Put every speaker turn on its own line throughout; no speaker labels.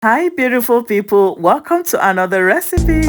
Hi, beautiful people. Welcome to another recipe.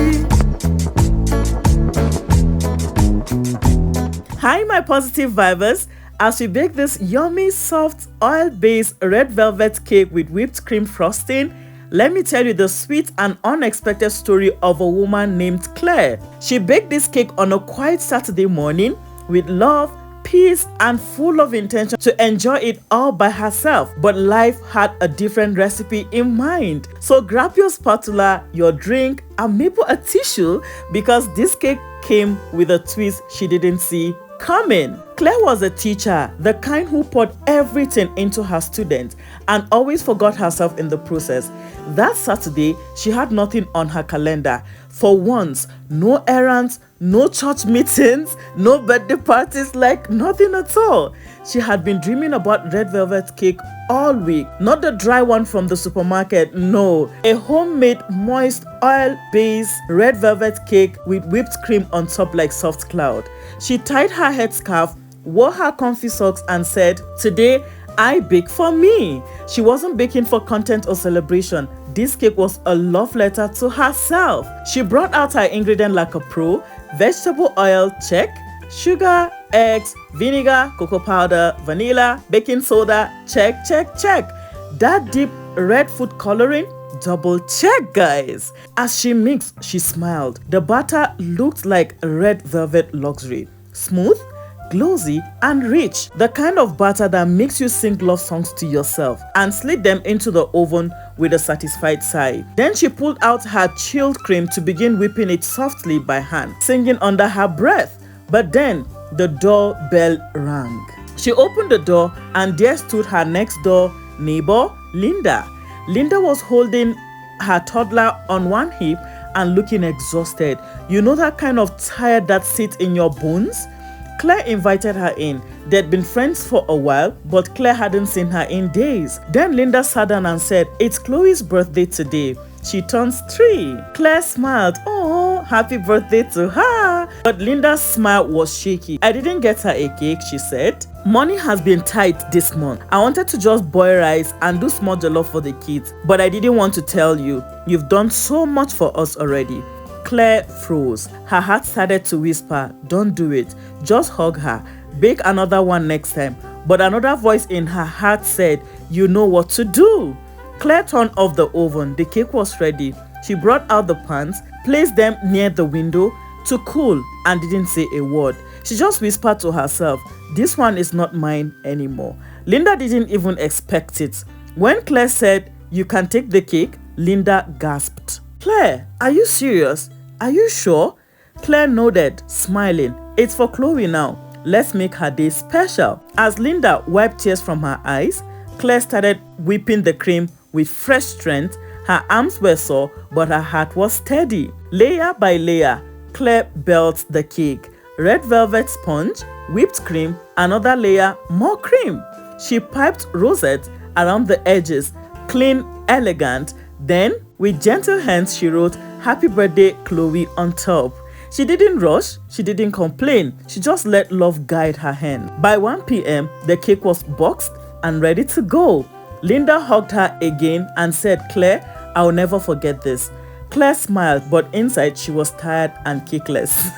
Hi, my positive vibers. As we bake this yummy, soft, oil-based red velvet cake with whipped cream frosting, let me tell you the sweet and unexpected story of a woman named Claire. She baked this cake on a quiet Saturday morning with love, peace, and full of intention to enjoy it all by herself. But life had a different recipe in mind. So grab your spatula, your drink, and maybe a tissue because this cake came with a twist she didn't see coming. Claire was a teacher, the kind who poured everything into her students and always forgot herself in the process. That Saturday, she had nothing on her calendar. For once, no errands, no church meetings, no birthday parties, like nothing at all. She had been dreaming about red velvet cake all week. Not the dry one from the supermarket, no. A homemade, moist, oil-based red velvet cake with whipped cream on top like soft cloud. She tied her headscarf, wore her comfy socks and said, "Today, I bake for me." She wasn't baking for content or celebration. This cake was a love letter to herself. She brought out her ingredient like a pro. Vegetable oil, check. Sugar, eggs, vinegar, cocoa powder, vanilla, baking soda, check, check, check. That deep red food coloring, double check, guys. As she mixed, she smiled. The batter looked like red velvet luxury. Smooth, glossy, and rich. The kind of batter that makes you sing love songs to yourself, and slid them into the oven with a satisfied sigh. Then she pulled out her chilled cream to begin whipping it softly by hand, singing under her breath. But then the doorbell rang. She opened the door and there stood her next door neighbor, Linda. Linda was holding her toddler on one hip and looking exhausted. You know that kind of tired that sits in your bones? Claire invited her in. They'd been friends for a while, but Claire hadn't seen her in days. Then Linda sat down and said, "It's Chloe's birthday today. She turns 3. Claire smiled. "Oh, happy birthday to her." But Linda's smile was shaky. "I didn't get her a cake," she said. "Money has been tight this month. I wanted to just boil rice and do small jollof for the kids, but I didn't want to tell you. You've done so much for us already." Claire froze. Her heart started to whisper, "Don't do it. Just hug her. Bake another one next time." But another voice in her heart said, "You know what to do." Claire turned off the oven. The cake was ready. She brought out the pans, placed them near the window to cool, and didn't say a word. She just whispered to herself, "This one is not mine anymore." Linda didn't even expect it. When Claire said, "You can take the cake," Linda gasped. "Claire, are you serious? Are you sure?" Claire nodded, smiling. "It's for Chloe now. Let's make her day special." As Linda wiped tears from her eyes, Claire started whipping the cream with fresh strength. Her arms were sore, but her heart was steady. Layer by layer, Claire built the cake. Red velvet sponge, whipped cream, another layer, more cream. She piped rosettes around the edges, clean, elegant. Then, with gentle hands, she wrote, "Happy birthday, Chloe" on top. She didn't rush, she didn't complain, she just let love guide her hand. By 1 p.m., the cake was boxed and ready to go. Linda hugged her again and said, "Claire, I'll never forget this." Claire smiled, but inside she was tired and kickless.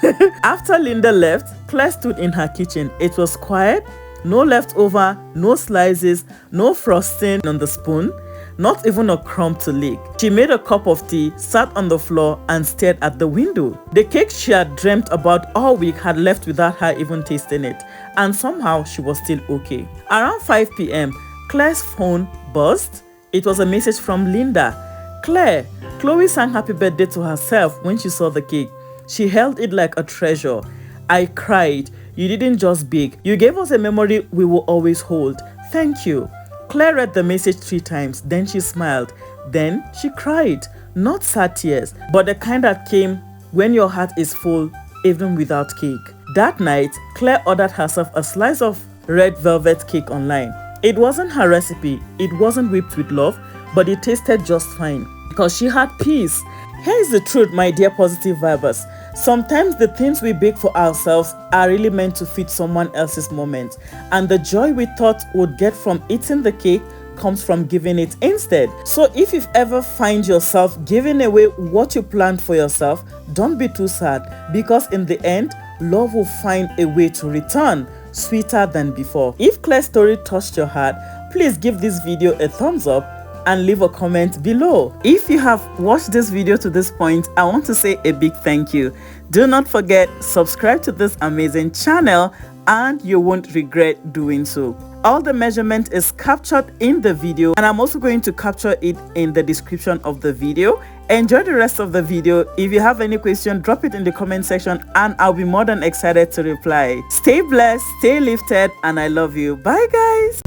After Linda left, Claire stood in her kitchen. It was quiet, no leftover, no slices, no frosting on the spoon, not even a crumb to lick. She made a cup of tea, sat on the floor, and stared at the window. The cake she had dreamt about all week had left without her even tasting it, and somehow she was still okay. Around 5 p.m., Claire's phone buzzed. It was a message from Linda. "Claire, Chloe sang happy birthday to herself when she saw the cake. She held it like a treasure. I cried. You didn't just bake. You gave us a memory we will always hold. Thank you." Claire read the message 3 times, then she smiled. Then she cried. Not sad tears, but the kind that came when your heart is full, even without cake. That night, Claire ordered herself a slice of red velvet cake online. It wasn't her recipe, it wasn't whipped with love, but it tasted just fine because she had peace. Here is the truth, my dear positive vibers. Sometimes the things we bake for ourselves are really meant to fit someone else's moment, and the joy we thought would get from eating the cake comes from giving it instead. So if you've ever find yourself giving away what you planned for yourself, don't be too sad, because in the end, love will find a way to return, sweeter than before. If Claire's story touched your heart, please give this video a thumbs up and leave a comment below. If you have watched this video to this point, I want to say a big thank you. Do not forget, subscribe to this amazing channel and you won't regret doing so. All the measurement is captured in the video, and I'm also going to capture it in the description of the video. Enjoy the rest of the video. If you have any question, drop it in the comment section and I'll be more than excited to reply. Stay blessed, stay lifted, and I love you. Bye guys.